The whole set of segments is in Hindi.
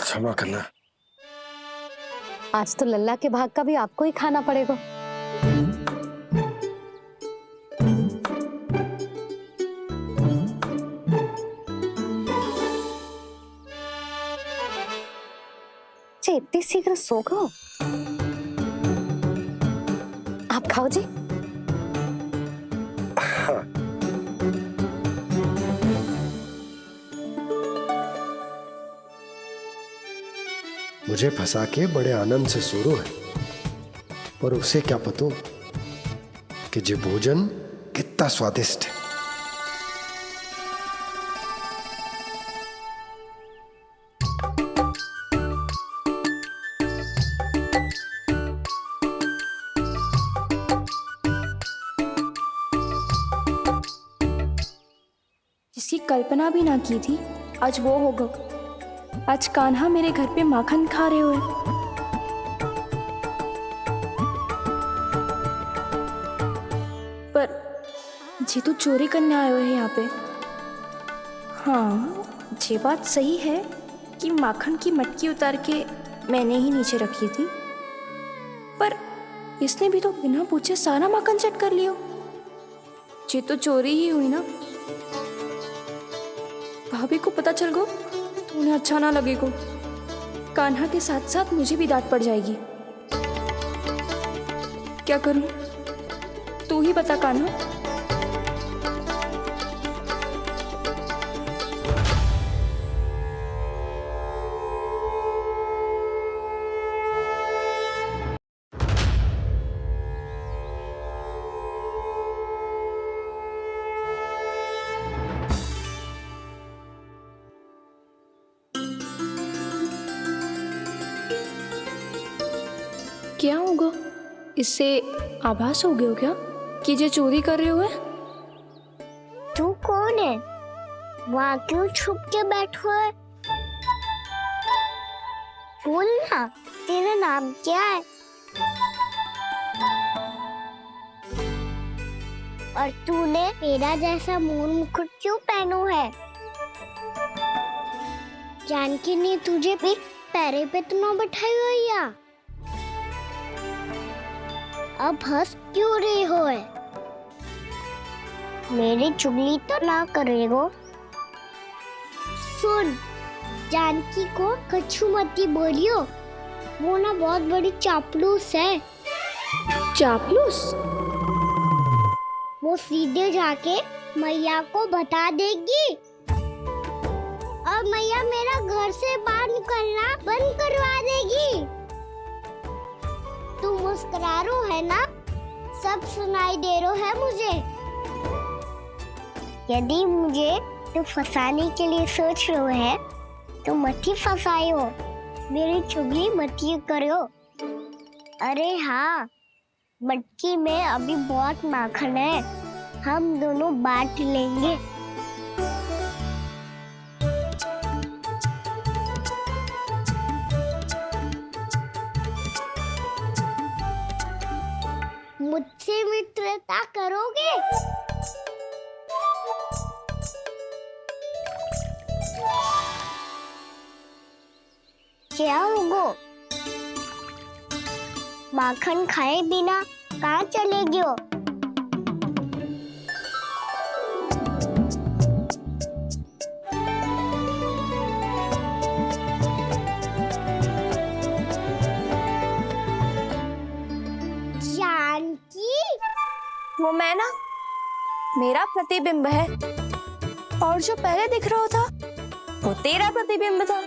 क्षमा करना। आज तो लल्ला के भाग का भी आपको ही खाना पड़ेगा। जी इतनी शीघ्र सो गो? आप खाओ जी। हाँ। मुझे फंसा के बड़े आनंद से सो रो है, पर उसे क्या पता कि ये भोजन कितना स्वादिष्ट है। जिसकी कल्पना भी ना की थी आज वो होगा। आज कान्हा मेरे घर पे माखन खा रहे हुए। पर जी तो चोरी करने आए हुए हैं यहाँ पे। हाँ ये बात सही है कि माखन की मटकी उतार के मैंने ही नीचे रखी थी, पर इसने भी तो बिना पूछे सारा माखन चट कर लिया। ये तो चोरी ही हुई ना। भाभी को पता चल गो तो उन्हें अच्छा ना लगेगा। कान्हा के साथ साथ मुझे भी डांट पड़ जाएगी। क्या करूं तू ही बता कान्हा। क्या होगा? इससे आभास हो गया क्या कि ये चोरी कर रहे हुए? तू कौन है? वहाँ क्यों छुप के बैठो है? बोल ना, तेरा नाम क्या है? और तूने मेरा जैसा मोर मुकुट क्यों पहनो है? जानकी ने तुझे भी पैरे पे तो ना बैठाई हुई या? अब हंस क्यों रही हो है? मेरी चुगली तो ना करेगो। सुन, जानकी को कछु मती बोलियो, वो ना बहुत बड़ी चापलूस है। चापलूस? वो सीधे जाके मैया को बता देगी और मैया मेरा घर से बाहर निकलना बंद करवा देगी। तू मुस्कुरा रो है ना? सब सुनाई दे रो है मुझे। यदि मुझे तू फंसाने के लिए सोच रो है तो मत ही फंसायो, मेरी चुगली मत ही करो। अरे हाँ, मटकी में अभी बहुत माखन है, हम दोनों बांट लेंगे। मुझसे मित्रता करोगे? क्या होगो? माखन खाए बिना कहाँ चले गयो? जानकी? वो मैं ना, मेरा प्रतिबिंब है, और जो पहले दिख रहा था वो तेरा प्रतिबिंब था।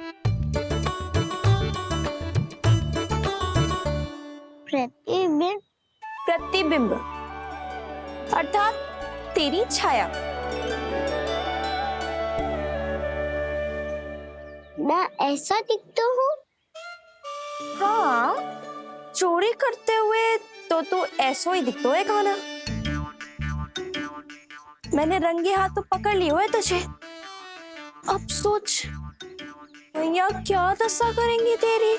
प्रतिबिंब? प्रतिबिंब अर्थात तेरी छाया। मैं ऐसा दिखता हूँ? हाँ, चोरी करते हुए तो तू ऐसा ही दिखता है कान्हा। मैंने रंगे हाथ तो पकड़ लिए हुए तुझे। अब सोच भैया क्या दशा करेंगी तेरी।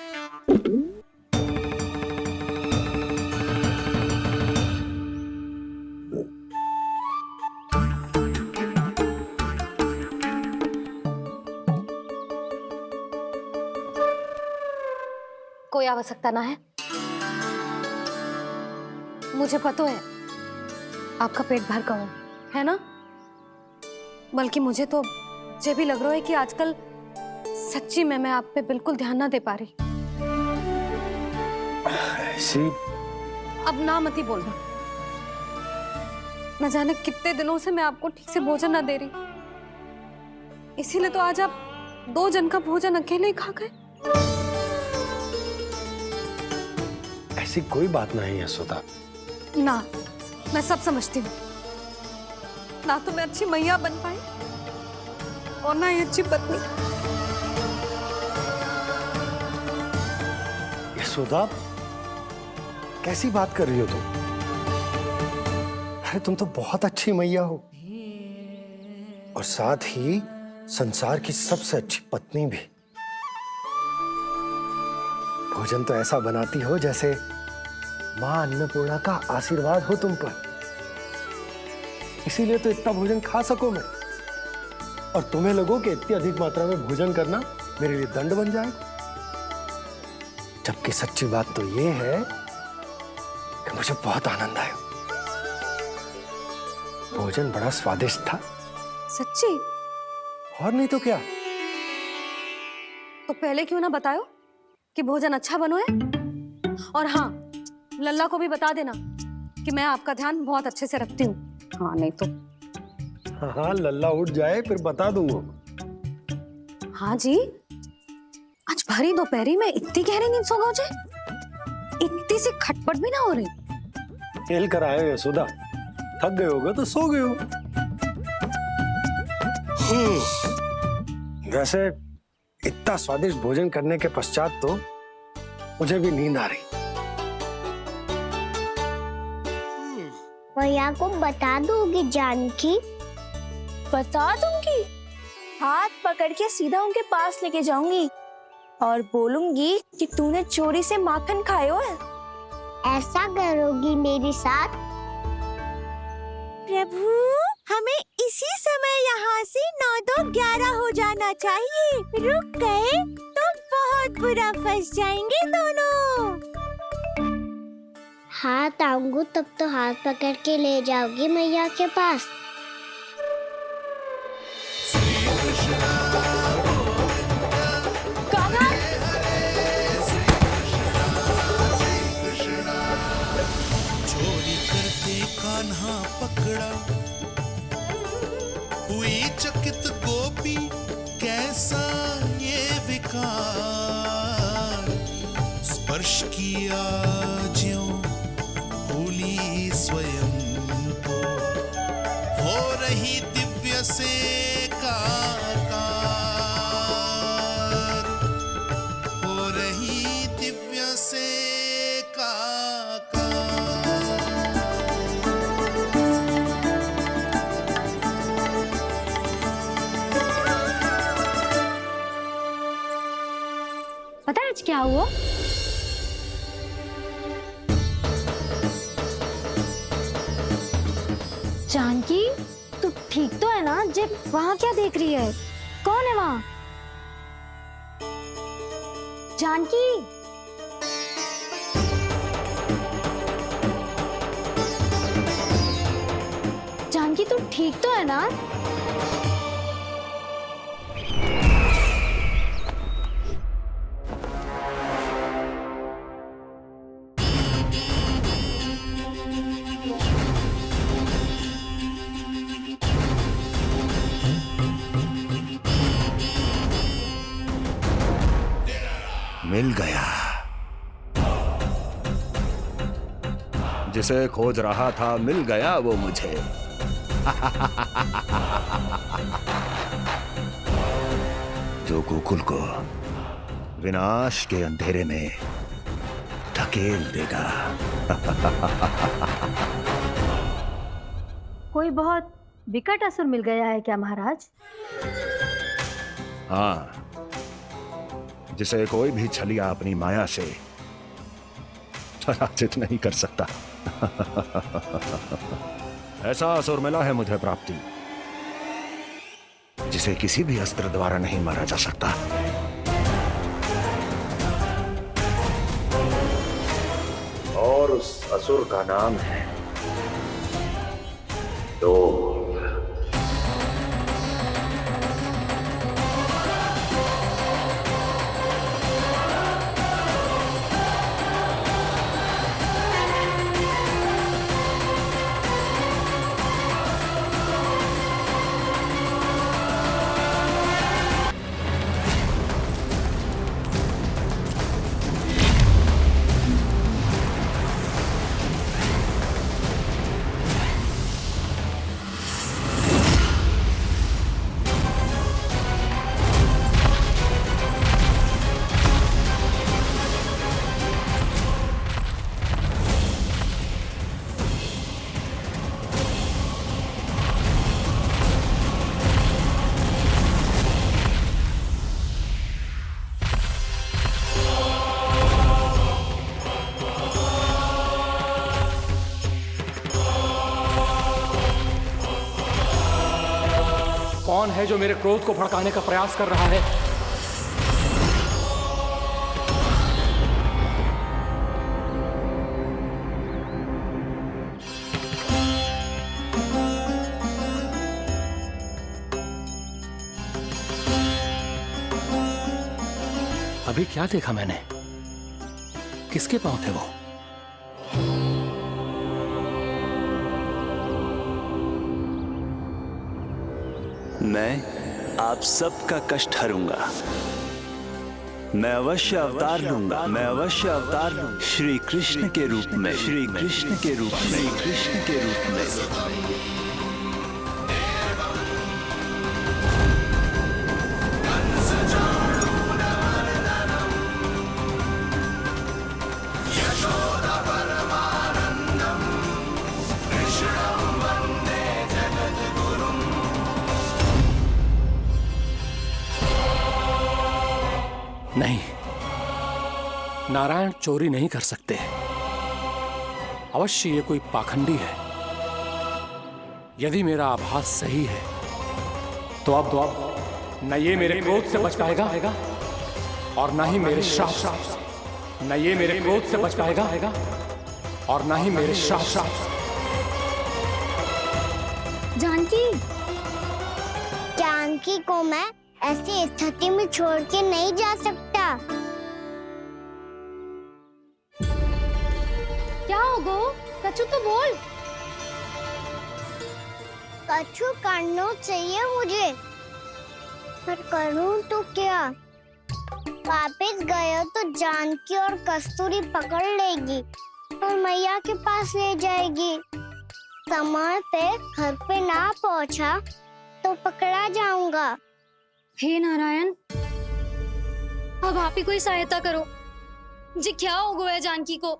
कोई आवश्यकता ना है। मुझे पता है आपका पेट भर गया है ना, बल्कि मुझे तो ये भी लग रहा है कि आजकल सच्ची में मैं आप पे बिल्कुल ध्यान ना दे पा रही। ऐसी अब ना मत ही बोलना। न जाने कितने दिनों से मैं आपको ठीक से भोजन ना दे रही, इसीलिए तो आज आप 2 जन का भोजन अकेले ही खा गए। ऐसी कोई बात नहीं है सुधा। ना, मैं सब समझती हूँ। ना तो मैं अच्छी मैया बन पाई और ना ही अच्छी पत्नी। सुधा, कैसी बात कर रही हो तुम? अरे तुम तो बहुत अच्छी मैया हो और साथ ही संसार की सबसे अच्छी पत्नी भी। भोजन तो ऐसा बनाती हो जैसे मां अन्नपूर्णा का आशीर्वाद हो तुम पर। इसीलिए तो इतना भोजन खा सको मैं, और तुम्हें लोगों के इतनी अधिक मात्रा में भोजन करना मेरे लिए दंड बन जाएगा। जबकि सच्ची बात तो ये है कि मुझे बहुत आनंद आया। भोजन बड़ा स्वादिष्ट था। सच्ची? और नहीं तो क्या। तो पहले क्यों ना बताओ कि भोजन अच्छा बनो है। और हाँ, लल्ला को भी बता देना कि मैं आपका ध्यान बहुत अच्छे से रखती हूँ। हाँ नहीं तो। हाँ, लल्ला उठ जाए फिर बता दूंगा। हाँ जी, आज भरी दोपहरी में इतनी गहरी नींद सो गए? इतनी सी खटपट भी ना हो रही? खेल कर आए हो सुधा, थक गए होगे तो सो गए हो। वैसे इतना स्वादिष्ट भोजन करने के पश्चात तो मुझे भी नींद आ रही। भैया को बता दोगी जानकी? बता दूंगी। हाथ पकड़ के सीधा उनके पास लेके जाऊंगी और बोलूंगी कि तूने चोरी से माखन खायो है। ऐसा करोगी मेरे साथ? प्रभु, हमें इसी समय यहाँ से 9-2-11 हो जाना चाहिए। रुक गए तो बहुत बुरा फंस जाएंगे दोनों। हाथ आऊंगी तब तो हाथ पकड़ के ले जाओगी मैया के पास। चोरी करते कान्हा पकड़ा, हुई चकित गोपी कैसा ये विकार। स्पर्श किया ज्यों भूली स्वयं को, हो रही दिव्य से काकार, हो रही दिव्य से पता है आज क्या हुआ? जानकी, तू ठीक तो है ना? जे वहाँ क्या देख रही है? कौन है वहाँ? जानकी, जानकी तू ठीक तो है ना? मिल गया। जिसे खोज रहा था मिल गया वो मुझे। जो गोकुल को विनाश के अंधेरे में धकेल देगा। कोई बहुत विकट असुर मिल गया है क्या महाराज? हाँ, जिसे कोई भी छलिया अपनी माया से पराजित नहीं कर सकता। ऐसा असुर मिला है मुझे प्राप्ति, जिसे किसी भी अस्त्र द्वारा नहीं मारा जा सकता। उस असुर का नाम है लोभ। कौन है जो मेरे क्रोध को भड़काने का प्रयास कर रहा है? अभी क्या देखा मैंने? किसके पांव थे वो? मैं आप सबका कष्ट हरूंगा। मैं अवश्य अवतार लूंगा। मैं अवश्य अवतार लूंगा। श्री कृष्ण के रूप में। श्री कृष्ण के रूप में। श्री कृष्ण के रूप में। नहीं, नारायण चोरी नहीं कर सकते। अवश्य ये कोई पाखंडी है। यदि मेरा आभास सही है तो अब न ये मेरे क्रोध से बच पाएगा और न ही मेरे श्राप से। न ये मेरे क्रोध से बच पाएगा और न ही मेरे श्राप से। जानकी, जानकी को मैं ऐसी स्थिति में छोड़ के नहीं जा सकता। क्या हो गो? कछु तो बोल। कछु करना चाहिए मुझे, पर करूं तो क्या? वापस गया तो जानकी और कस्तूरी पकड़ लेगी और मैया के पास ले जाएगी। समय पे घर पे ना पहुंचा तो पकड़ा जाऊंगा। हे नारायण, अब आप ही कोई सहायता करो। जी क्या हो गया जानकी को?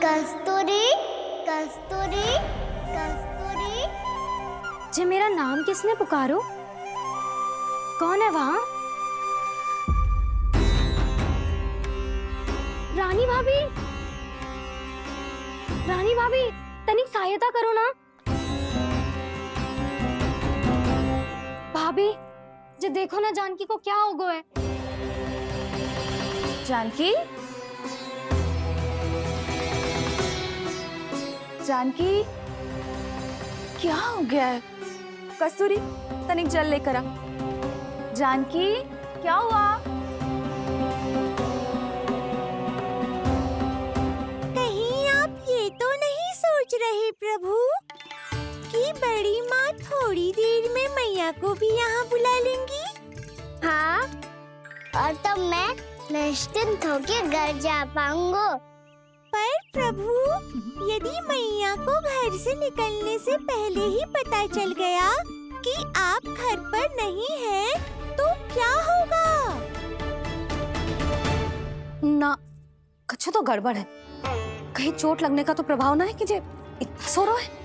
कस्तूरी, कस्तूरी, कस्तूरी। जी मेरा नाम किसने पुकारो? कौन है वहाँ? रानी भाभी, रानी भाभी, तनिक सहायता करो ना। भाभी, जी देखो ना जानकी को क्या हो गया है। जानकी, जानकी, क्या हो गया है? कस्तूरी, तनिक जल लेकर आ। जानकी, क्या हुआ? सोच रहे प्रभु कि बड़ी माँ थोड़ी देर में मैया को भी यहाँ बुला लेंगी। हाँ, और तब मैं निश्चिंत होकर घर जा पाऊंगा। पर प्रभु, यदि मैया को घर से निकलने से पहले ही पता चल गया कि आप घर पर नहीं हैं, तो क्या होगा? ना, कुछ तो गड़बड़ है। कहीं चोट लगने का तो प्रभाव ना है कि जे इतना सो रहा है।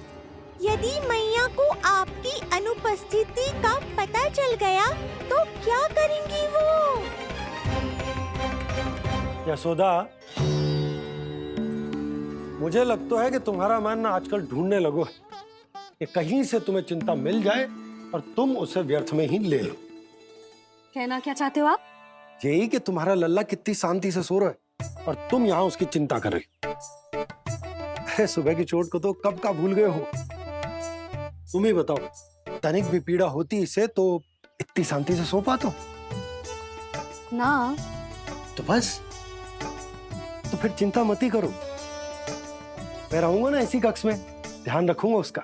यदि मैया को आपकी अनुपस्थिति का पता चल गया तो क्या करेंगी वो? यशोदा, मुझे लगता है कि तुम्हारा मन आजकल ढूंढने लगो है। कि कहीं से तुम्हें चिंता मिल जाए और तुम उसे व्यर्थ में ही ले लो। कहना क्या चाहते हो आप? यही कि तुम्हारा लल्ला कितनी शांति से सो रहा है और तुम यहाँ उसकी चिंता कर रही। अरे सुबह की चोट को तो कब का भूल गए हो। तुम ही बताओ, तनिक भी पीड़ा होती इसे तो इतनी शांति से सो पाते हो? ना। तो बस, तो फिर चिंता मत ही करो। मैं रहूंगा ना इसी कक्ष में, ध्यान रखूंगा उसका।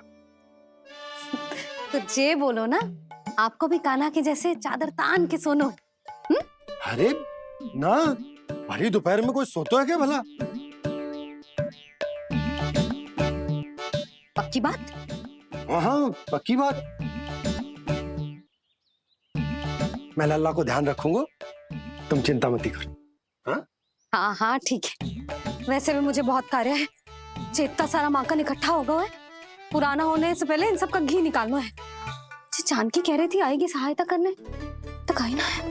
तो जे बोलो ना, आपको भी कान्हा के जैसे चादर तान के सोनो। अरे ना, भरी दोपहर में कोई सोता है क्या भला? पक्की बात? हाँ, पक्की बात। मैं लल्ला को ध्यान रखूंगा, तुम चिंता मत ही करो। हाँ हाँ ठीक है। वैसे भी मुझे बहुत कार्य है। इतना सारा माखन इकट्ठा होगा है, पुराना होने से पहले इन सब का घी निकालना है। जानकी कह रही थी आएगी सहायता करने, तो कहीं ना है।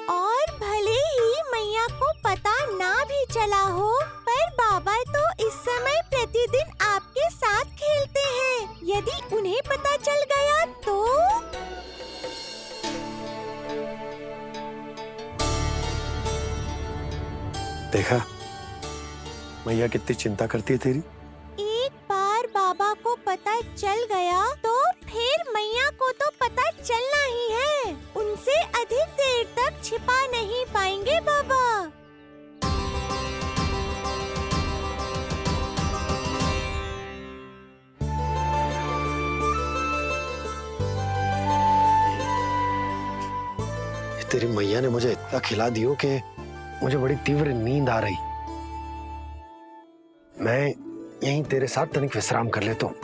और भले ही मैया को पता ना भी चला हो, पर बाबा तो इस समय प्रतिदिन आपके साथ खेलते हैं। यदि उन्हें पता चल गया तो? देखा मैया कितनी चिंता करती है तेरी। एक बार बाबा को पता चल गया तो फिर मैया को तो पता चलना ही है। उनसे अधिक देर तक छिपा नहीं पाएंगे बाबा। तेरी मैया ने मुझे इतना खिला दियो कि मुझे बड़ी तीव्र नींद आ रही। मैं यहीं तेरे साथ तनिक विश्राम कर लेता हूँ।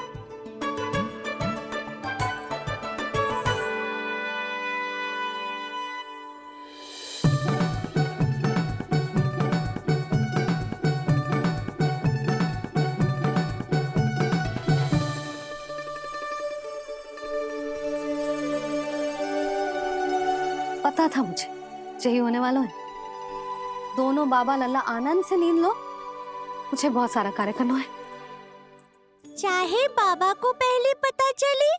पता था मुझे यही होने वाला है। दोनों बाबा लल्ला आनंद से नींद लो, मुझे बहुत सारा कार्य करना है। चाहे बाबा को पहले पता चले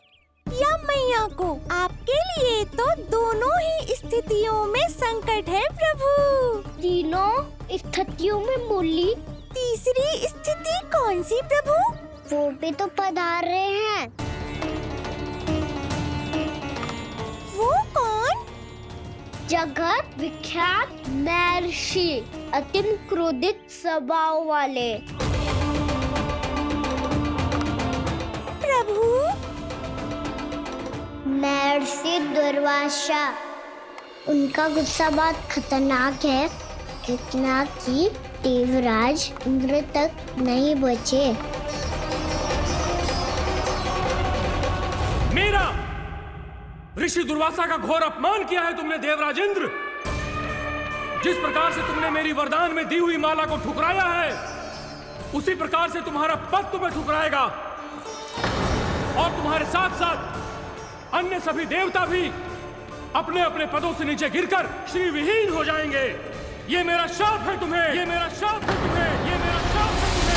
या मैया को, आपके लिए तो दोनों ही स्थितियों में संकट है प्रभु। तीनों स्थितियों में बोली? तीसरी स्थिति कौन सी प्रभु? वो भी तो पधार रहे हैं। वो कौन? जगत विख्यात महर्षि, अत्यंत क्रोधित स्वभाव वाले। प्रभु? महर्षि दुर्वासा। उनका गुस्सा बहुत खतरनाक है, इतना कि देवराज इंद्र तक नहीं बचे। मेरा ऋषि दुर्वासा का घोर अपमान किया है तुमने देवराज इंद्र। जिस प्रकार से तुमने मेरी वरदान में दी हुई माला को ठुकराया है, उसी प्रकार से तुम्हारा पद तुम्हें ठुकराएगा और तुम्हारे साथ साथ अन्य सभी देवता भी अपने अपने पदों से नीचे गिरकर श्री विहीन हो जाएंगे। ये मेरा शाप है तुम्हें, ये मेरा शाप है तुम्हें, ये मेरा शाप है तुम्हें।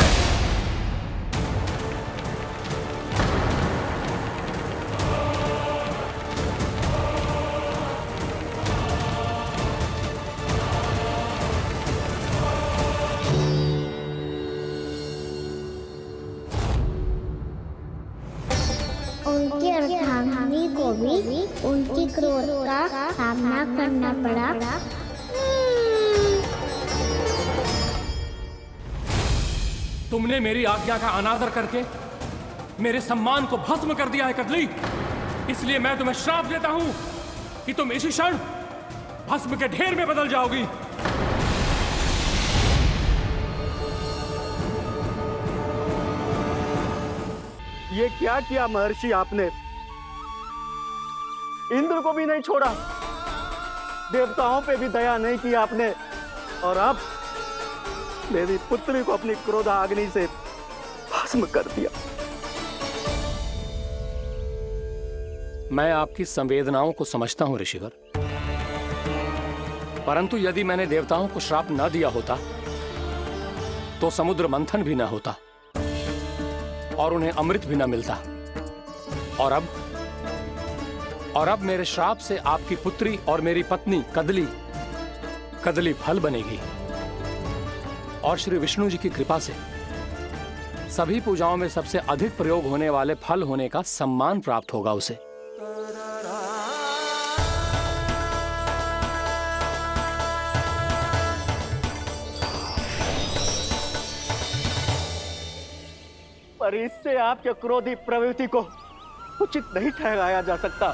उनकी अर्धांगिनी को भी उनकी क्रोध का सामना करना पड़ा। तुमने मेरी आज्ञा का अनादर करके मेरे सम्मान को भस्म कर दिया है कदली। इसलिए मैं तुम्हें श्राप देता हूं कि तुम इसी क्षण भस्म के ढेर में बदल जाओगी। ये क्या किया महर्षि आपने? इंद्र को भी नहीं छोड़ा, देवताओं पे भी दया नहीं की आपने, और अब मेरी पुत्री को अपनी क्रोधाग्नि से भस्म कर दिया। मैं आपकी संवेदनाओं को समझता हूं ऋषिवर, परंतु यदि मैंने देवताओं को श्राप न दिया होता तो समुद्र मंथन भी न होता और उन्हें अमृत भी न मिलता। और अब मेरे श्राप से आपकी पुत्री और मेरी पत्नी कदली फल बनेगी। और श्री विष्णु जी की कृपा से सभी पूजाओं में सबसे अधिक प्रयोग होने वाले फल होने का सम्मान प्राप्त होगा उसे। पर इससे आपके क्रोधी प्रवृत्ति को उचित नहीं ठहराया जा सकता।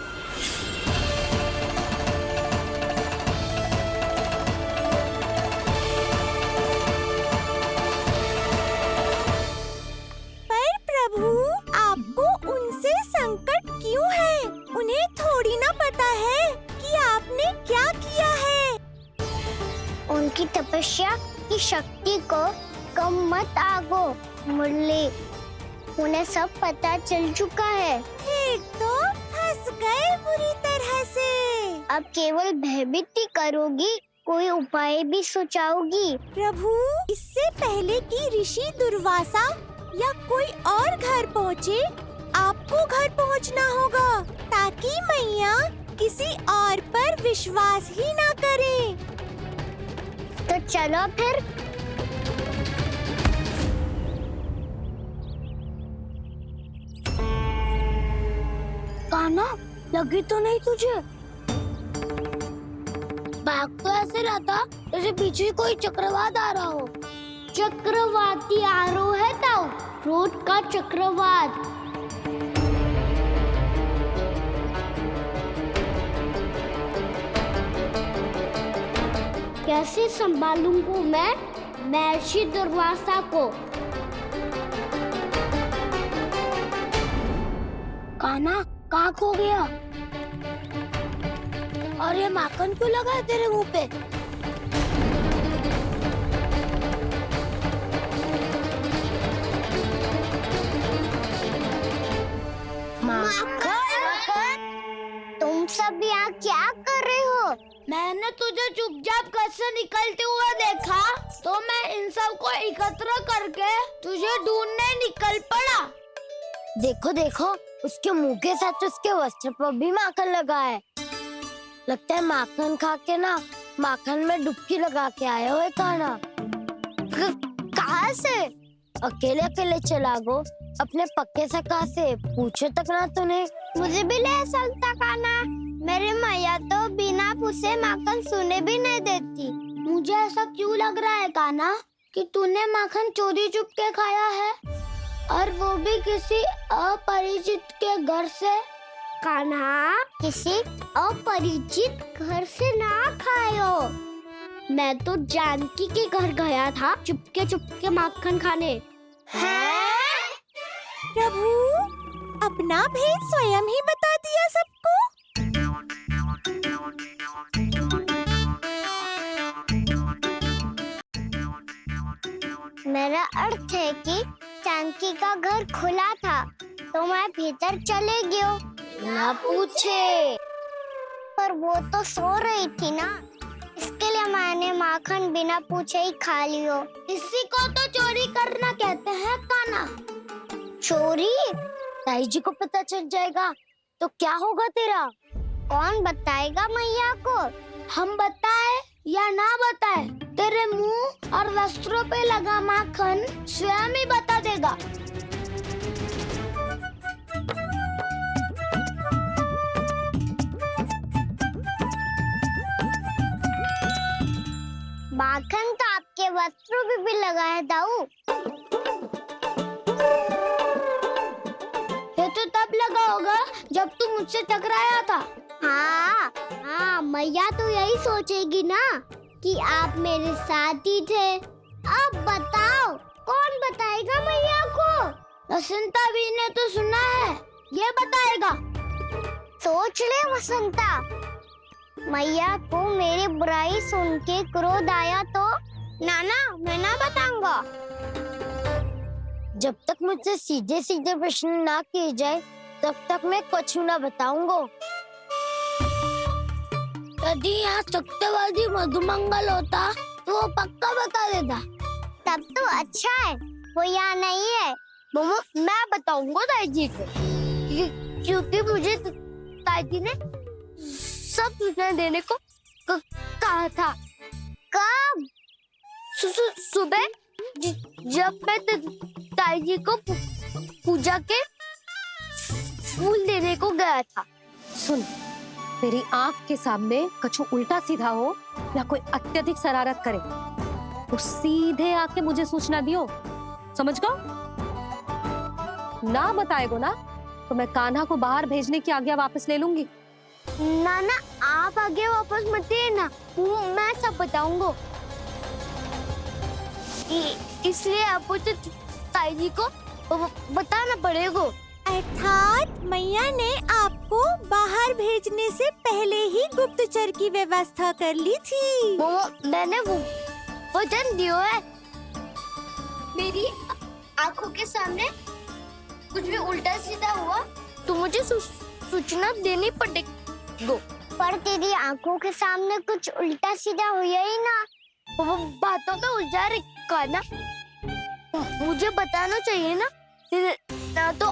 पर प्रभु, आपको उनसे संकट क्यों है? उन्हें थोड़ी ना पता है कि आपने क्या किया है। उनकी तपस्या की शक्ति को कम मत आगो मुरली, उन्हें सब पता चल चुका है। फिर तो फंस गए बुरी तरह से। अब केवल भयभीत ही करोगी, कोई उपाय भी सुझाओगी? प्रभु, इससे पहले कि ऋषि दुर्वासा या कोई और घर पहुँचे, आपको घर पहुँचना होगा ताकि मैया किसी और पर विश्वास ही ना करे। तो चलो फिर। कान्हा, लगी तो नहीं तुझे? भाग तो ऐसे रहा था जैसे पीछे कोई चक्रवात आ रहा हो। चक्रवाती आरोह है ताऊ, क्रोध का चक्रवात। कैसे संभालूंगा मैं महर्षि दुर्वासा को? कान्हा, कहाँ खो गया? और ये माखन क्यों लगा है तेरे मुंह पे? माखन, तुम सब यहाँ क्या कर रहे हो? मैंने तुझे चुपचाप घर से निकलते हुए देखा, तो मैं इन सब को एकत्र करके तुझे ढूंढने निकल पड़ा। देखो देखो, उसके मुंह के साथ उसके वस्त्र पर भी माखन लगा है। लगता है माखन खा के ना माखन में डुबकी लगा के आए हुए कान्हा। कहाँ से? अकेले अकेले चला गो अपने पक्के सखा से, पूछो तक ना तूने। मुझे भी ले चलता कान्हा, मेरी मैया तो बिना पूछे माखन सुने भी नहीं देती। मुझे ऐसा क्यों लग रहा है कान्हा कि तूने माखन चोरी चुप के खाया है, और वो भी किसी अपरिचित के घर से? कान्हा, किसी अपरिचित घर से ना खायो। मैं तो जानकी के घर गया था चुपके माखन खाने। हैं? प्रभु, अपना भेद स्वयं ही बता दिया सबको। मेरा अर्थ है कि जानकी का घर खुला था, तो मैं भीतर चले गयो। ना पूछे। पर वो तो सो रही थी ना, इसके लिए मैंने माखन बिना पूछे ही खा लियो। इसी को तो चोरी करना कहते हैं कान्हा। चोरी? ताई जी को पता चल जाएगा तो क्या होगा तेरा? कौन बताएगा मैया को? हम बताए या ना बताए, तेरे मुंह और वस्त्रों पे लगा माखन स्वयं ही बता देगा। माखन तो आपके वस्त्रों पे भी लगा है दाऊ। ये तो तब लगा होगा जब तू मुझसे टकराया था। हाँ, मैया तो यही सोचेगी ना कि आप मेरे साथ ही थे। अब बताओ, कौन बताएगा मैया को? वसंता भी ने तो सुना है, ये बताएगा। सोच ले वसंता, मैया को मेरी बुराई सुन के क्रोध आया तो? नाना, मैं ना बताऊंगा। जब तक मुझसे सीधे सीधे प्रश्न ना किए जाए तब तक मैं कुछ ना बताऊंगा। यदि यहाँ सत्यवादी मधुमंगल होता तो वो पक्का बता देता। तब तो अच्छा है वो यहाँ नहीं है, मम्मा मैं बताऊंगा ताई जी को क्योंकि मुझे ताई जी ने सब सूचना देने को कहा था। कब? सुबह जब मैं ताई जी को पूजा के फूल देने को गया था। सुन, तेरी आंख के सामने कछु उल्टा सीधा हो या कोई अत्यधिक शरारत करे तो सीधे आके मुझे सूचना दियो, समझ गो? ना बताएगो ना तो मैं कान्हा को बाहर भेजने की आज्ञा वापस ले लूंगी। नाना आप आगे वापस मत देना, मैं सब बताऊंगा। इसलिए आपको तो ताई जी को बताना पड़ेगा। अर्थात मैया ने आपको बाहर भेजने से पहले ही गुप्तचर की व्यवस्था कर ली थी। मैंने वो वचन दिया है। मेरी आंखों के सामने कुछ भी उल्टा सीधा हुआ तो मुझे सूचना देनी पड़ेगी। पर तेरी आंखों के सामने कुछ उल्टा सीधा हुआ ही ना, वो बातों में उलझा रखा ना, मुझे बताना चाहिए ना तो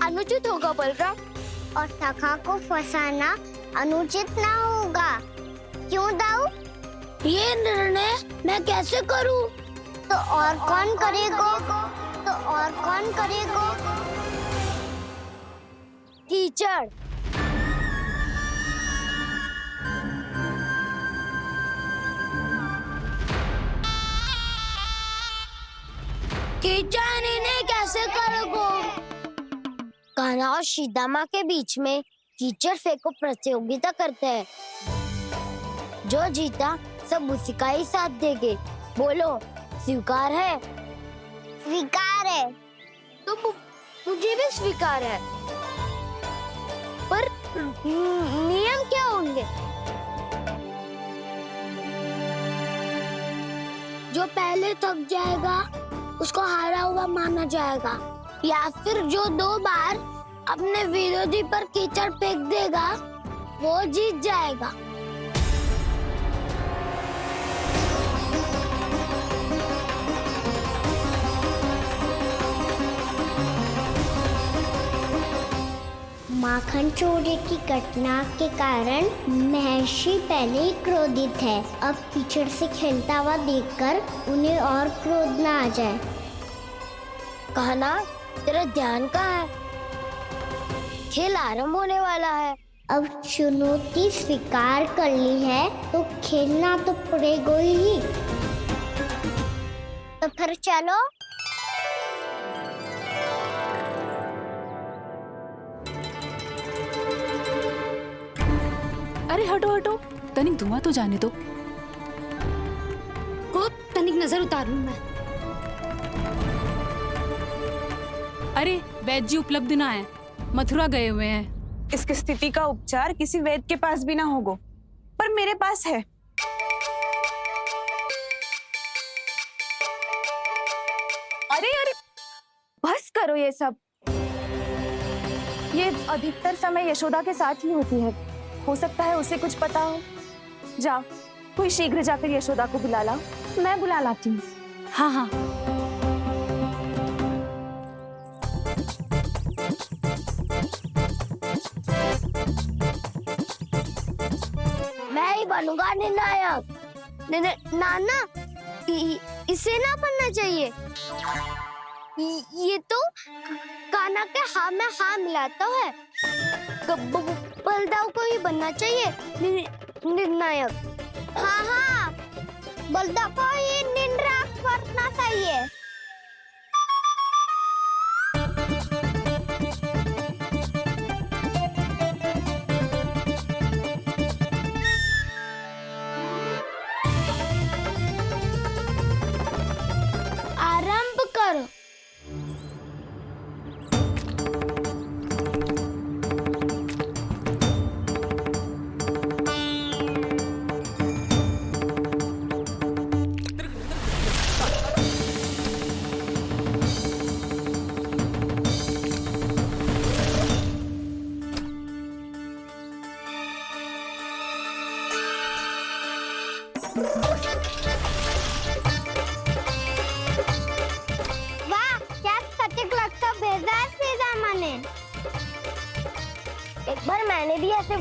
अनुचित होगा बलराम। और सखा को फंसाना अनुचित ना होगा, क्यों दाऊ? ये निर्णय मैं कैसे करूं? तो और कौन करेगा? टीचर। टीचर इन्हें कैसे करोगे? कान्हा और सीता माँ के बीच में कीचड़ फेंको प्रतियोगिता करते हैं। जो जीता सब उसी का ही साथ देंगे। बोलो स्वीकार है? स्वीकार है। तो मुझे भी स्वीकार है। पर नियम क्या होंगे? जो पहले थक जाएगा उसको हारा हुआ माना जाएगा, या फिर जो 2 बार अपने विरोधी पर कीचड़ फेंक देगा वो जीत जाएगा। माखन चोरी की घटना के कारण महर्षि पहले ही क्रोधित है। अब कीचड़ से खेलता हुआ देखकर उन्हें और क्रोध ना आ जाए। कहना तेरा ध्यान कहाँ है? खेल आरंभ होने वाला है। अब चुनौती स्वीकार कर ली है तो खेलना तो पड़ेगा ही। तो फिर चलो। अरे हटो हटो, तनिक धुआं तो जाने दो। को तनिक नजर उतार लूं मैं। अरे वैद्य जी उपलब्ध ना है, मथुरा गए हुए हैं। इसकी स्थिति का उपचार किसी वैद्य के पास भी ना होगा, पर मेरे पास है। अरे अरे बस करो ये सब। ये अधिकतर समय यशोदा के साथ ही होती है। हो सकता है उसे कुछ पता हो। जा, कोई शीघ्र जाकर यशोदा को बुला ला। मैं बुला लाती हूँ। हाँ हाँ। मैं ही बनूंगा निर्णायक। नाना इसे ना बनना चाहिए। ये तो कान्हा के हाँ में हाँ मिलाता है। बलदाऊ को ही बनना चाहिए निर्णायक। हाँ हाँ, बलदाऊ को ही निर्णायक करना चाहिए। आरंभ करो। वाह, क्या सत्य एक बार मैंने भी ऐसे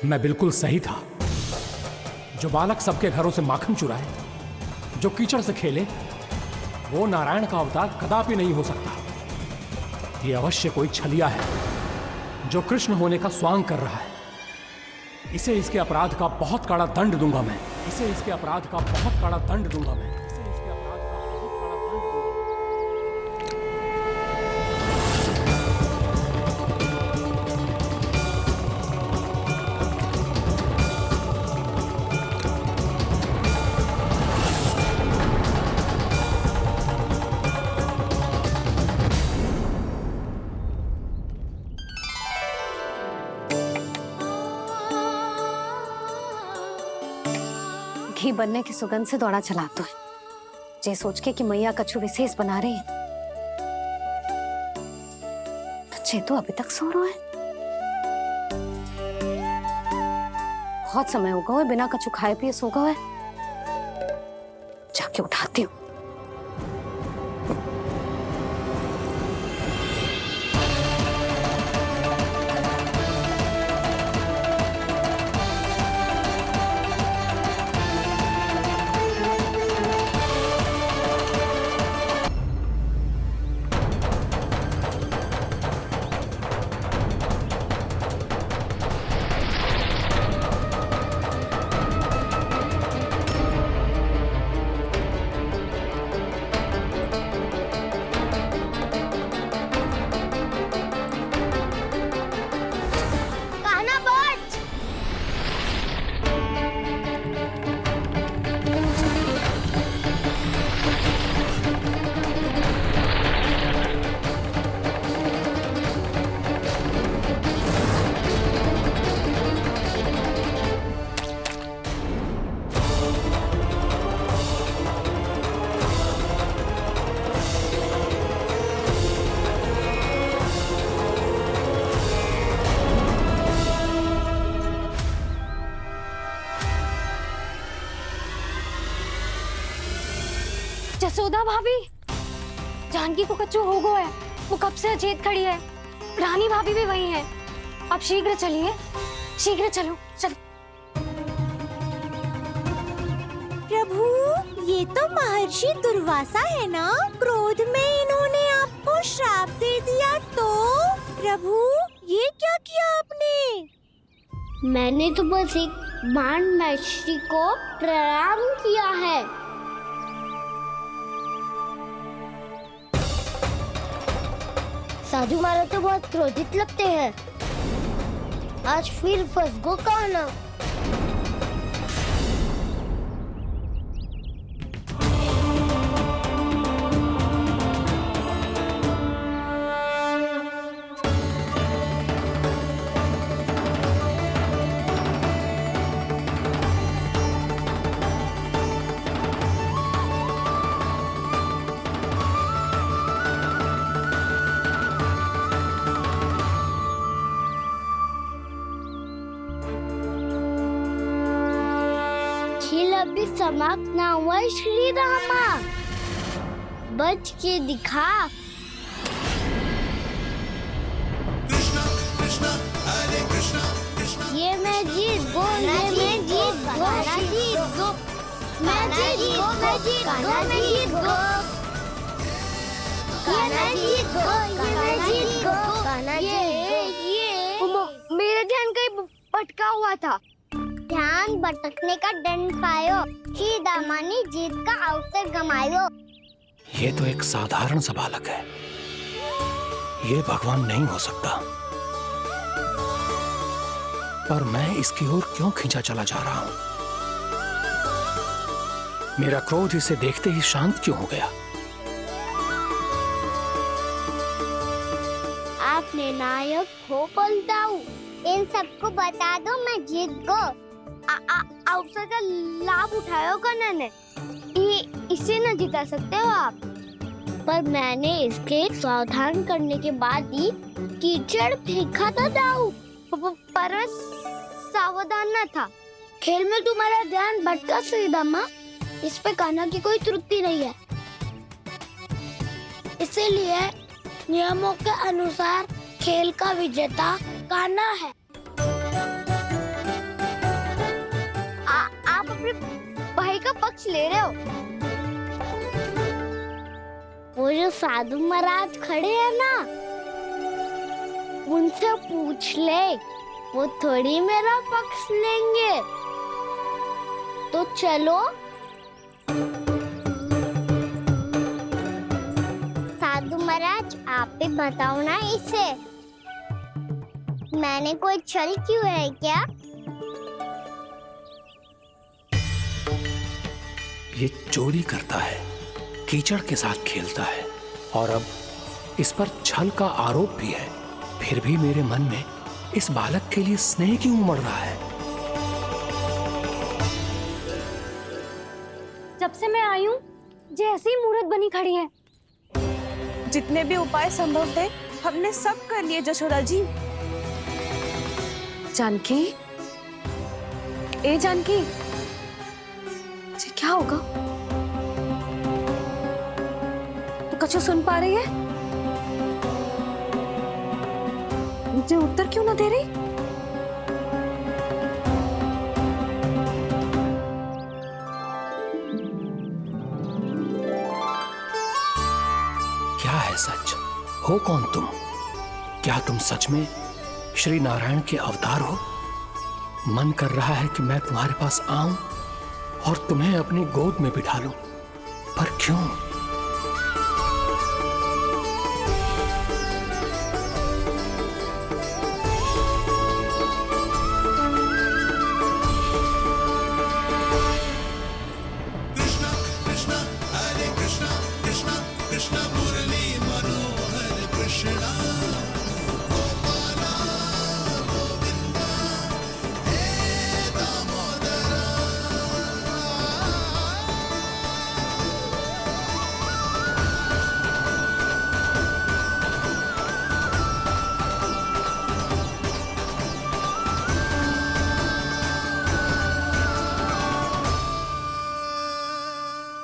मैं बिल्कुल सही था। जो बालक सबके घरों से माखन चुराए, जो कीचड़ से खेले, वो नारायण का अवतार कदापि नहीं हो सकता। ये अवश्य कोई छलिया है जो कृष्ण होने का स्वांग कर रहा है। इसे इसके अपराध का बहुत कड़ा दंड दूंगा मैं। इसे इसके अपराध का बहुत कड़ा दंड दूंगा मैं। इसे इसके अपराध का बहुत कड़ा दंड दूंगा। घी बनने की सुगंध से दौड़ा चला तो है, जे सोच के कि मैया कछु विशेष बना रही है। तो चेतु अभी तक सो रहा है। बहुत समय हो गया है, बिना कछु खाए पिए सो गया है। जाके उठाती हूँ। जसोदा भाभी, जानकी को कच्चू हो गया है। वो कब से अचेत खड़ी है। रानी भाभी भी वही है। आप शीघ्र चलिए, शीघ्र चलो, चलो। प्रभु, ये तो महर्षि दुर्वासा है ना? क्रोध में इन्होंने आपको श्राप दे दिया तो? प्रभु, ये क्या किया आपने? मैंने तो बस एक बाण महर्षि को प्रणाम किया है। साधु महाराज तो बहुत क्रोधित लगते हैं। आज फिर फंस गो कहना। खेल अभी समाप्त ना हुआ श्री रामा, बच के दिखा। ये मैं जीत गो, ये मैं जीत गो, जीत गो, मैं जीत गो, मैं जीत गो, मैं जीत गो, ये मैं जीत गो, ये मैं जीत गो, ये मेरा ध्यान कहीं भटका हुआ था। ध्यान भटकने का दंड पायो, श्री दामानी जीत का अवसर गमायो। ये तो एक साधारण सा बालक है, ये भगवान नहीं हो सकता। पर मैं इसकी ओर क्यों खींचा चला जा रहा हूं? मेरा क्रोध इसे देखते ही शांत क्यों हो गया? आपने नायक हो पलटाऊ, इन सबको बता दो मैं जीत गो। अवसर का लाभ उठायो कन्या ने। इसे न जिता सकते हो आप। पर मैंने इसके सावधान करने के बाद ही कीचड़ फेंका था दाऊ, पर मैं सावधान न था। खेल में तुम्हारा ध्यान भटका सुदामा, इस पे कान्हा की कोई त्रुटि नहीं है। इसीलिए नियमों के अनुसार खेल का विजेता कान्हा है। आप अपने भाई का पक्ष ले रहे हो। वो जो साधु महाराज खड़े हैं ना, उनसे पूछ ले, वो थोड़ी मेरा पक्ष लेंगे। तो चलो। साधु महाराज आप भी बताओ ना इसे, मैंने कोई छल क्यों है क्या? ये चोरी करता है, कीचड़ के साथ खेलता है और अब इस पर छल का आरोप भी है। फिर भी मेरे मन में इस बालक के लिए स्नेह क्यों उमड़ रहा है? जब से मैं आई हूँ जैसी ही मूर्त बनी खड़ी है। जितने भी उपाय संभव थे हमने सब कर लिए जशोदा जी। जानकी, ए जानकी, ये क्या होगा? तो कछु सुन पा रही है? मुझे उत्तर क्यों ना दे रही? क्या है सच? हो कौन तुम? क्या तुम सच में श्री नारायण के अवतार हो? मन कर रहा है कि मैं तुम्हारे पास आऊं और तुम्हें अपनी गोद में बिठा लूं, पर क्यों?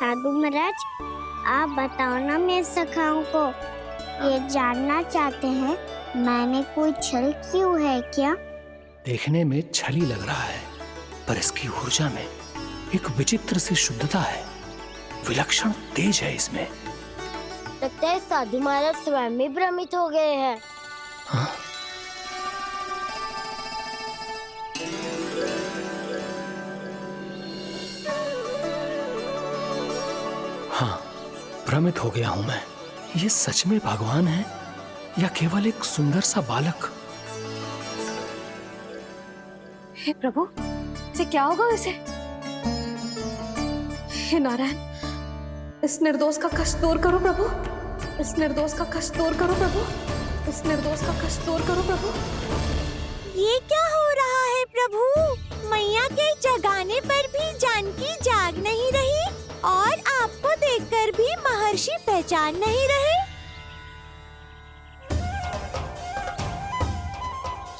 साधु महाराज आप बताओ ना मेरे सखाओं को, ये जानना चाहते हैं मैंने कोई छल क्यों है क्या? देखने में छली लग रहा है, पर इसकी ऊर्जा में एक विचित्र सी शुद्धता है, विलक्षण तेज है इसमें। लगता है साधु महाराज स्वयं भी भ्रमित हो गए हैं। हाँ? हाँ, भ्रमित हो गया हूं मैं। ये सच में भगवान है या केवल एक सुंदर सा बालक? हे प्रभु, ये क्या होगा वैसे? हे नारायण, इस निर्दोष का कष्ट दूर करो प्रभु, इस निर्दोष का कष्ट दूर करो प्रभु, इस निर्दोष का कष्ट दूर करो प्रभु। ये क्या हो रहा है प्रभु? मैया के जगाने पर भी जानकी जाग नहीं रही और आपको देखकर भी महर्षि पहचान नहीं रहे।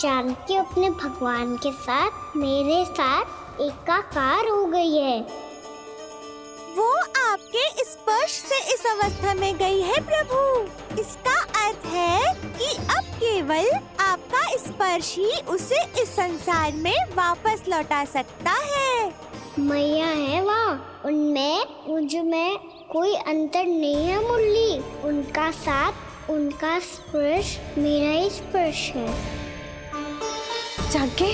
जानकी अपने भगवान के साथ मेरे साथ एकाकार हो गई है। वो आपके स्पर्श से इस अवस्था में गई है प्रभु। इसका अर्थ है कि अब केवल आपका स्पर्श ही उसे इस संसार में वापस लौटा सकता है। मैया है वहाँ, उनमें मुझ में कोई अंतर नहीं है मुरली। उनका साथ, उनका स्पर्श मेरा ही स्पर्श है। जानकी,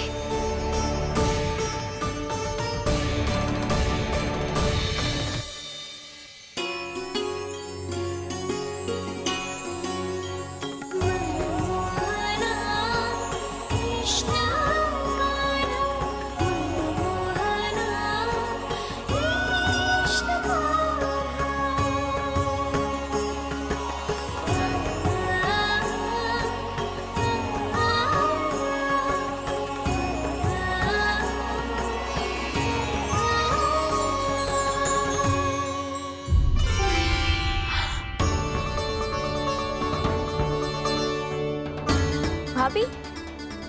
भाभी,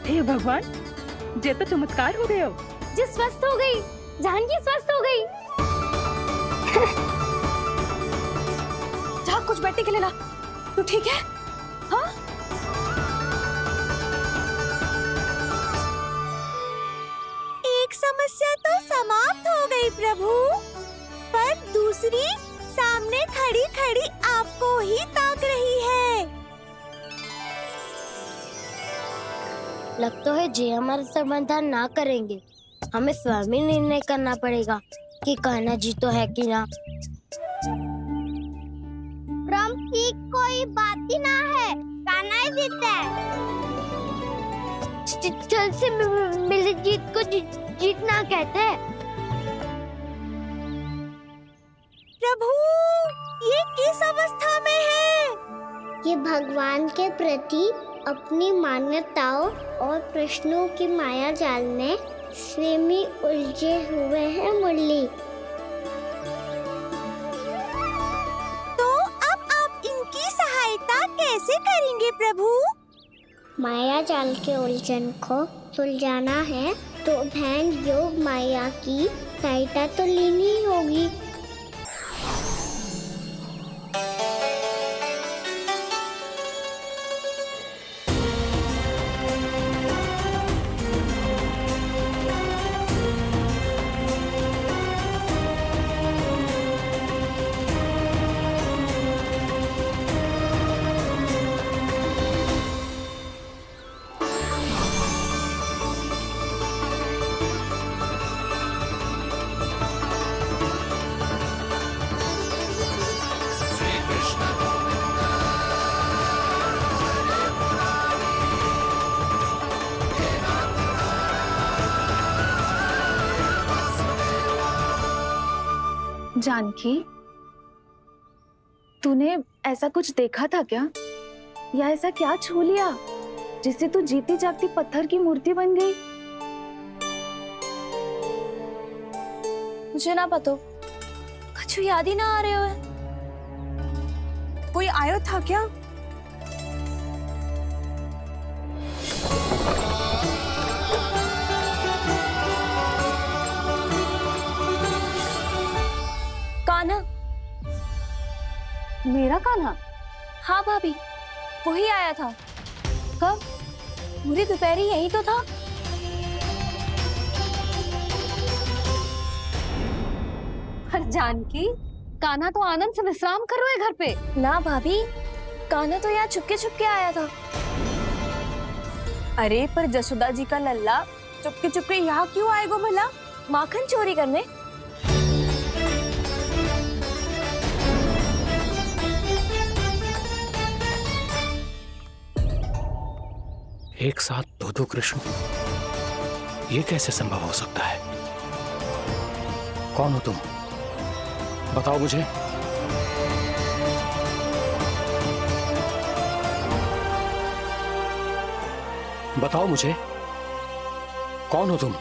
हे भगवान, जे तो चमत्कार हो गए हो। जी स्वस्थ हो गई, जानकी स्वस्थ हो गई। जा कुछ बैठने के लिए ला। तू ठीक है? हाँ? एक समस्या तो समाप्त हो गई प्रभु, पर दूसरी सामने खड़ी खड़ी आपको ही ताक रही है। लगता है जे हमारा समाधान ना करेंगे, हमें स्वयं ही निर्णय करना पड़ेगा कि कान्हा जी तो है कि ना। ब्रह्म की कोई बात ही ना है, कान्हा ही जीतता है। जल से मिली जीत को जीतना कहते हैं। प्रभु, ये किस अवस्था में है? ये भगवान के प्रति अपनी मान्यताओं और प्रश्नों की माया जाल में स्वयं ही उलझे हुए हैं मुरली। तो अब आप इनकी सहायता कैसे करेंगे प्रभु? माया जाल के उलझन को सुलझाना है तो ध्यान योग माया की सहायता तो लेनी ही होगी। जानकी, तूने ऐसा कुछ देखा था क्या, या ऐसा क्या छू लिया जिससे तू जीती जागती पत्थर की मूर्ति बन गई? मुझे ना पता, कुछ याद ही ना आ रहे हो। कोई आयो था क्या? कान्हा। मेरा कान्हा? हाँ भाभी, वही आया था। कब? पूरी दोपहर यही तो था। जानकी, कान्हा तो आनंद से विश्राम कर रहे घर पे। ना भाभी, कान्हा तो यहाँ चुपके चुपके आया था। अरे पर जसोदा जी का लल्ला चुपके चुपके यहाँ क्यों आएगा भला? माखन चोरी करने? एक साथ दो कृष्ण, ये कैसे संभव हो सकता है? कौन हो तुम? बताओ मुझे। बताओ मुझे, कौन हो तुम?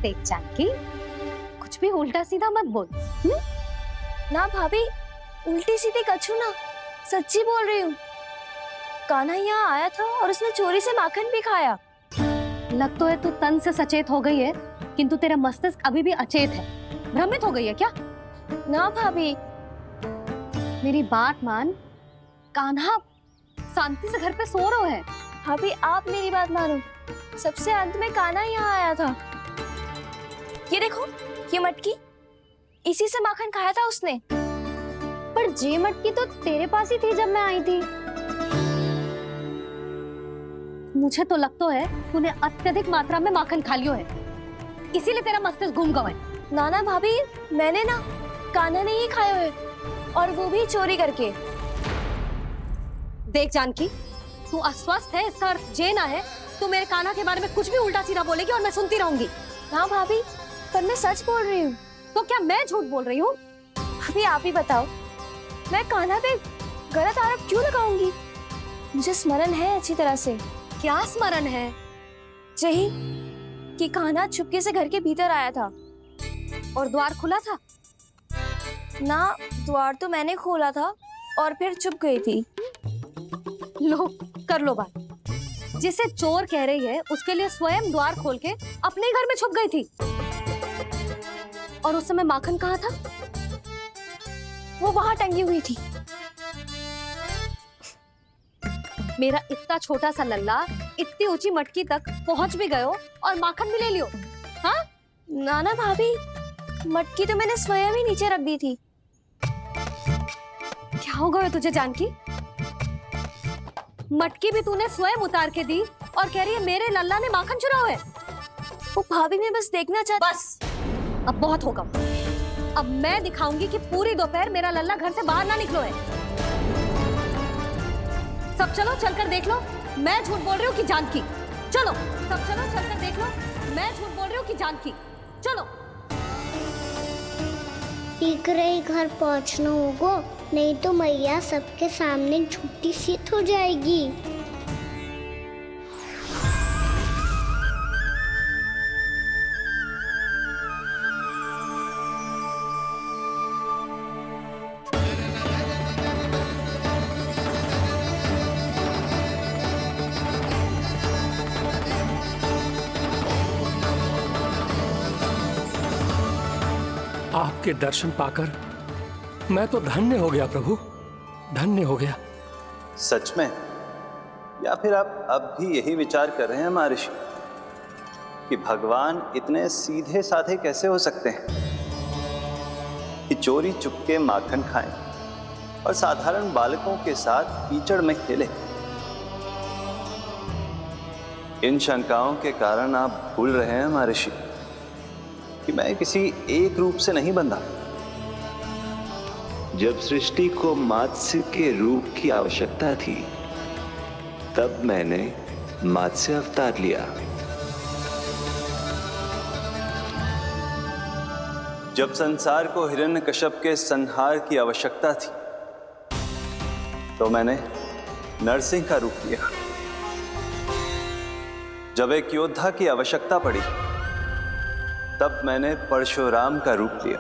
देख जानकी, कुछ भी उल्टा सीधा मत बोल। ना भाभी, उल्टी सीधी कछू ना, सच्ची बोल रही हूँ। कान्हा यहाँ आया था और उसने चोरी से माखन भी खाया। लग तो है तू तन से सचेत हो गई है, किंतु तेरा मस्तिष्क अभी भी अचेत है। भ्रमित हो गई है क्या? ना भाभी, मेरी बात मान, कान्हा शांति से घर पे सो रहे हैं। भाभी आप मेरी बात मानो, सबसे अंत में कान्हा यहाँ आया था। ये देखो, ये मटकी, इसी से माखन खाया था उसने। पर ये मटकी तो तेरे पास ही थी जब मैं आई थी। मुझे तो लगता है तूने अत्यधिक मात्रा में माखन खा लियो है, इसीलिए तेरा मस्तिष्क घूम गया है। नाना भाभी, मैंने ना कान्हा ने ही खाए हुए, और वो भी चोरी करके। देख जानकी, तू अस्वस्थ है, इसका अर्थ ये ना है तू मेरे कान्हा के बारे में कुछ भी उल्टा सीधा बोलेगी और मैं सुनती रहूंगी। हाँ भाभी, पर मैं सच बोल रही हूँ। तो क्या मैं झूठ बोल रही हूँ? अभी आप ही बताओ, मैं कान्हा पे गलत आरोप क्यों लगाऊंगी? मुझे स्मरण है अच्छी तरह से। क्या स्मरण है? यही कि कान्हा चुपके से घर के भीतर आया था। और द्वार खुला था? ना, द्वार तो मैंने खोला था और फिर चुप गई थी। लो, कर लो बात। जिसे चोर कह रही है उसके लिए स्वयं द्वार खोल के अपने घर में छुप गई थी। और उस समय माखन कहाँ था? वो वहां टंगी हुई थी। मेरा इतना छोटा सा लल्ला इतनी ऊंची मटकी तक पहुंच भी गयो और माखन भी ले लियो। हाँ नाना भाभी, मटकी तो मैंने स्वयं ही नीचे रख दी थी। क्या हो गया तुझे जानकी? मटकी भी तूने स्वयं उतार के दी और कह रही है मेरे लल्ला ने माखन चुराया है। वो भाभी, मैं बस देखना चाहती। बस, अब बहुत होगा। अब मैं दिखाऊंगी कि पूरी दोपहर मेरा लल्ला घर से बाहर ना निकलो है। सब चलो, चलकर देख लो मैं झूठ बोल रही हूँ कि जानकी। चलो सब चलो, चलकर देख लो मैं झूठ बोल रही हूँ कि जानकी। चलो। शीघ्र ही घर पहुंचना होगा, नहीं तो मैया सबके सामने झूठी सिद्ध हो जाएगी। आपके दर्शन पाकर मैं तो धन्य हो गया प्रभु, धन्य हो गया। सच में? या फिर आप अब भी यही विचार कर रहे हैं महर्षि कि भगवान इतने सीधे साधे कैसे हो सकते हैं कि चोरी चुपके माखन खाएं और साधारण बालकों के साथ कीचड़ में खेलें? इन शंकाओं के कारण आप भूल रहे हैं महर्षि कि मैं किसी एक रूप से नहीं बंधा। जब सृष्टि को मत्स्य के रूप की आवश्यकता थी, तब मैंने मत्स्य अवतार लिया। जब संसार को हिरण्यकश्यप के संहार की आवश्यकता थी, तो मैंने नरसिंह का रूप लिया। जब एक योद्धा की आवश्यकता पड़ी, तब मैंने परशुराम का रूप लिया।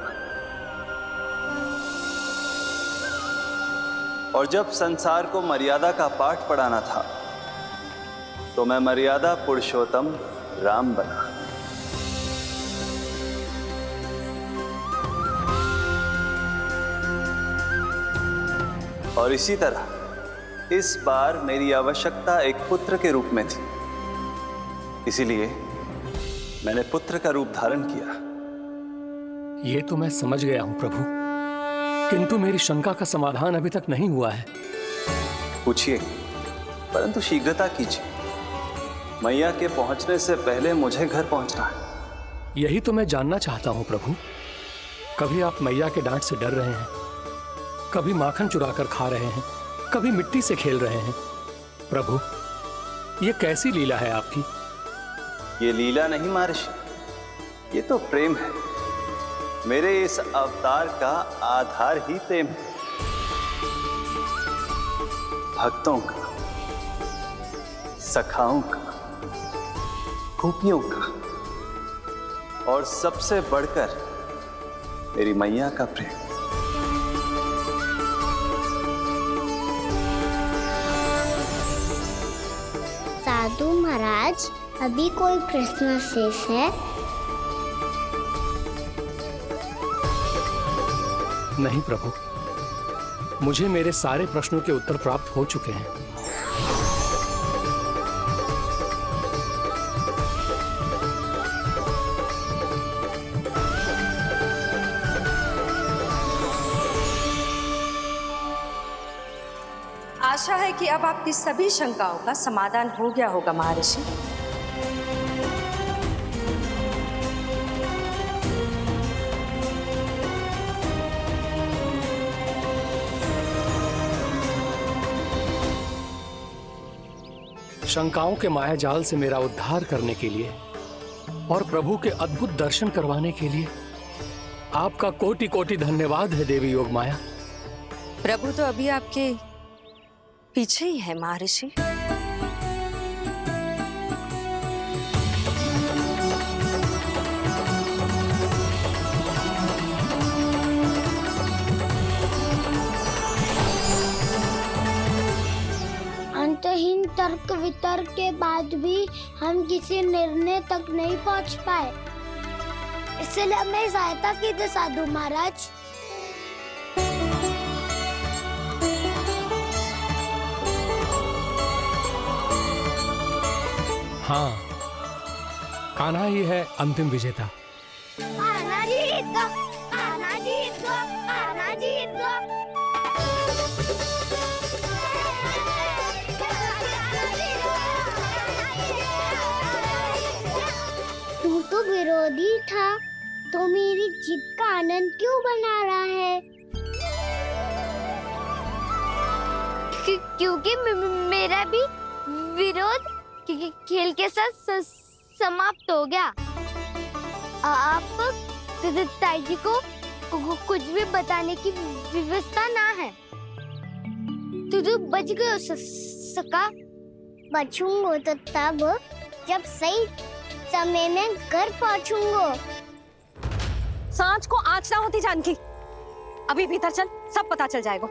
और जब संसार को मर्यादा का पाठ पढ़ाना था, तो मैं मर्यादा पुरुषोत्तम राम बना। और इसी तरह इस बार मेरी आवश्यकता एक पुत्र के रूप में थी, इसीलिए मैंने पुत्र का रूप धारण किया। ये तो मैं समझ गया हूं प्रभु, किंतु मेरी शंका का समाधान अभी तक नहीं हुआ है। पूछिए, परंतु शीघ्रता कीजिए। मैया के पहुंचने से पहले मुझे घर पहुंचना है। यही तो मैं जानना चाहता हूं प्रभु। कभी आप मैया के डांट से डर रहे हैं, कभी माखन चुराकर खा रहे हैं, कभी मिट्टी से खेल रहे हैं। प्रभु, ये कैसी लीला है आपकी? ये लीला नहीं महर्षि, ये तो प्रेम है। मेरे इस अवतार का आधार ही प्रेम है। भक्तों का, सखाओं का, गोपियों का, और सबसे बढ़कर मेरी मैया का प्रेम। साधु महाराज, अभी कोई प्रश्न शेष है? नहीं प्रभु, मुझे मेरे सारे प्रश्नों के उत्तर प्राप्त हो चुके हैं। आशा है कि अब आपकी सभी शंकाओं का समाधान हो गया होगा महर्षि। शंकाओं के मायाजाल से मेरा उद्धार करने के लिए और प्रभु के अद्भुत दर्शन करवाने के लिए आपका कोटि कोटि धन्यवाद है देवी योगमाया। प्रभु तो अभी आपके पीछे ही है महर्षि। अंतहीन तर्क वितर्क के बाद भी हम किसी निर्णय तक नहीं पहुंच पाए, इसलिए हमें सहायता की दे साधु महाराज। हाँ, कान्हा ही है अंतिम विजेता। आना जीत गो, आना जीत गो, आना जीत गो। तू तो विरोधी था, तो मेरी जीत का आनंद क्यों बना रहा है? क्योंकि मेरा भी विरोध खेल के साथ समाप्त हो गया। आप ताई जी को कुछ भी बताने की व्यवस्था ना है। तू बच गयो सका। बचूंगो तो तब जब सही समय में घर पहुंचूंगो। सांच को आँच ना होती जानकी। अभी भीतर चल, सब पता चल जाएगा।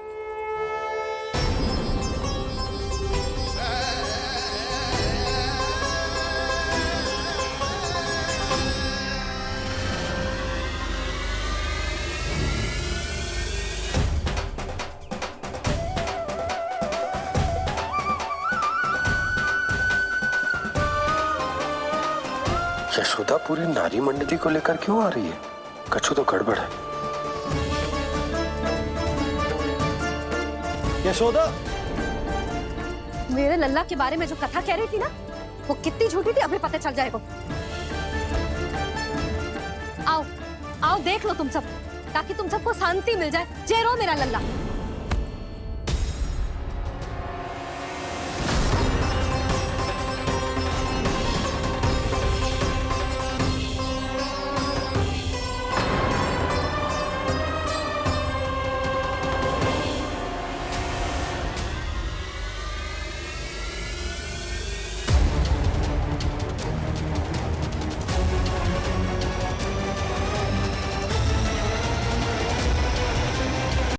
यशोदा पूरी नारी मंडली को लेकर क्यों आ रही है? कछु तो गड़बड़ है। यशोदा, मेरे लल्ला के बारे में जो कथा कह रही थी ना, वो कितनी झूठी थी अभी पता चल जाएगा। आओ, आओ देख लो तुम सब, ताकि तुम सबको शांति मिल जाए। जय रो मेरा लल्ला।